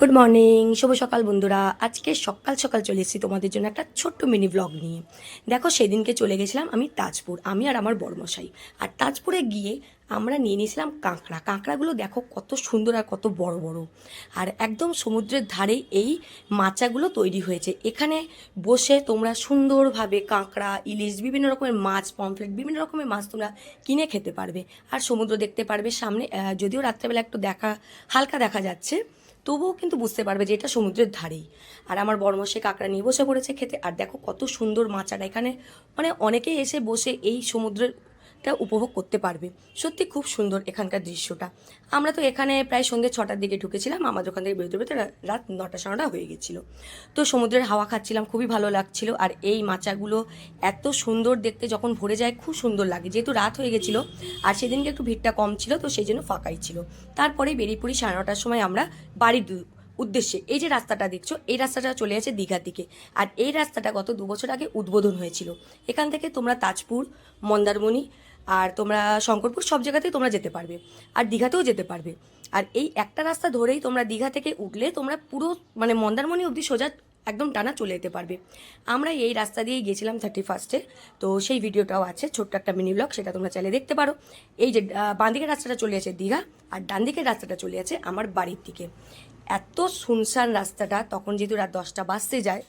Good morning, শুভ সকাল বন্ধুরা। আজকে সকাল সকাল চলে এসেছি তোমাদের জন্য একটা ছোট্ট মিনি ব্লগ নিয়ে। দেখো, সেদিনকে চলে গেছিলাম আমি তাজপুর, আমি আর আমার বড়মশাই। আর তাজপুরে গিয়ে আমরা নিয়ে নিয়েছিলাম কাঁকড়া। কাঁকড়াগুলো দেখো কত সুন্দর আর কত বড় বড়। আর একদম সমুদ্রের ধারে এই মাচাগুলো তৈরি হয়েছে। এখানে বসে তোমরা সুন্দরভাবে কাঁকড়া, ইলিশ, বিভিন্ন রকমের মাছ, পমফ্রেট, বিভিন্ন রকমের মাছ তোমরা কিনে খেতে পারবে। আর সমুদ্র দেখতে পারবে সামনে। যদিও রাত্রেবেলা একটু হালকা দেখা যাচ্ছে, তবুও কিন্তু বুঝতে পারবে যে এটা সমুদ্রের ধারেই। আর আমার বড়মশাই কাঁকড়া নিয়ে বসে পড়েছে খেতে। আর দেখো কত সুন্দর মাচাটা এখানে, মানে অনেকেই এসে বসে এই সমুদ্রেরটা উপভোগ করতে পারবে। সত্যি খুব সুন্দর এখানকার দৃশ্যটা। আমরা তো এখানে প্রায় সন্ধ্যে 6টার দিকে ঢুকেছিলাম, আমাদের ওখান থেকে বেরোতে বেরোতে রাত 9টা হয়ে গেছিলো। তো সমুদ্রের হাওয়া খাচ্ছিলাম, খুবই ভালো লাগছিল। আর এই মাচাগুলো এত সুন্দর দেখতে, যখন ভরে যায় খুব সুন্দর লাগে। যেহেতু রাত হয়ে গেছিলো আর সেদিনকে একটু ভিড়টা কম ছিল, তো সেই জন্য ফাঁকাই ছিল। তারপরে বেরিয়ে পড়ি 9:30টার সময় আমরা বাড়ির উদ্দেশ্যে। এই যে রাস্তাটা দেখছো, এই রাস্তাটা চলে আছে দীঘার দিকে। আর এই রাস্তাটা গত 2 বছর আগে উদ্বোধন হয়েছিল। এখান থেকে তোমরা তাজপুর, মন্দারমণি আর তোমরা শঙ্করপুর সব জায়গাতেই তোমরা যেতে পারবে, আর দীঘাতেও যেতে পারবে। আর এই একটা রাস্তা ধরেই তোমরা দীঘা থেকে উঠলে তোমরা পুরো মানে মন্দারমণি অবধি সোজা একদম টানা চলে যেতে পারবে। আমরা এই রাস্তা দিয়েই গেছিলাম 31স্টে। তো সেই ভিডিওটাও আছে, ছোট্ট একটা মিনি ব্লগ, সেটা তোমরা চাইলে দেখতে পারো। এই যে বাঁ দিকের রাস্তাটা চলে আছে দীঘা, আর ডান দিকের রাস্তাটা চলে আছে আমার বাড়ির দিকে। এত শুনশান রাস্তাটা, তখন যেহেতু রাত 10টা বাজতে যায়,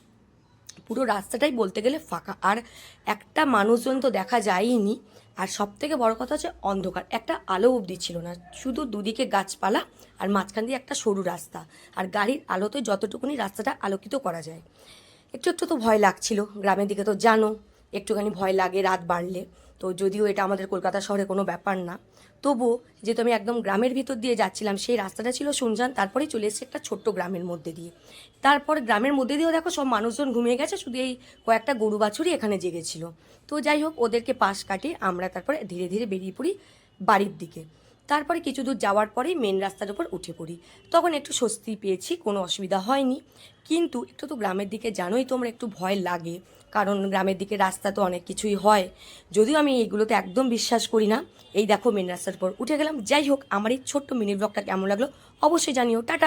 পুরো রাস্তাটাই বলতে গেলে ফাঁকা। আর একটা মানুষজন তো দেখা যায়নি। আর সব থেকে বড় কথা হচ্ছে অন্ধকার, একটা আলো অবধি ছিল না। শুধু দুদিকে গাছপালা আর মাঝখান দিয়ে একটা সরু রাস্তা। আর গাড়ির আলোতে যতটুকুনি রাস্তাটা আলোকিত করা যায়। একটু একটু তো ভয় লাগছিল, গ্রামের দিকে তো জানো একটুখানি ভয় লাগে রাত বাড়লে। তো যদিও এটা আমাদের কলকাতা শহরে কোনো ব্যাপার না, তবুও যেহেতু আমি একদম গ্রামের ভিতর দিয়ে যাচ্ছিলাম, সেই রাস্তাটা ছিল শুনশান। তারপরেই চলে এসেছে একটা ছোট্ট গ্রামের মধ্যে দিয়ে। তারপর গ্রামের মধ্যে দিয়েও দেখো সব মানুষজন ঘুমিয়ে গেছে, শুধু এই কয়েকটা গরু বাছুরই এখানে জেগেছিল। তো যাই হোক, ওদেরকে পাশ কাটিয়ে আমরা তারপরে ধীরে ধীরে বেরিয়ে পড়ি বাড়ির দিকে। তারপরে কিছু দূর যাওয়ার পরেই মেন রাস্তার উপর উঠে পড়ি। তখন একটু স্বস্তি পেয়েছি, কোনো অসুবিধা হয়নি। কিন্তু একটু তো গ্রামের দিকে জানোই তোমরা, একটু ভয় লাগে। কারণ গ্রামের দিকে রাস্তা তো অনেক কিছুই হয়, যদিও আমি এইগুলোতে একদম বিশ্বাস করি না। এই দেখো মেন রাস্তার উপর উঠে গেলাম। যাই হোক, আমার এই ছোট্ট মিনি ব্লগটা কেমন লাগলো অবশ্যই জানিও। টাটা।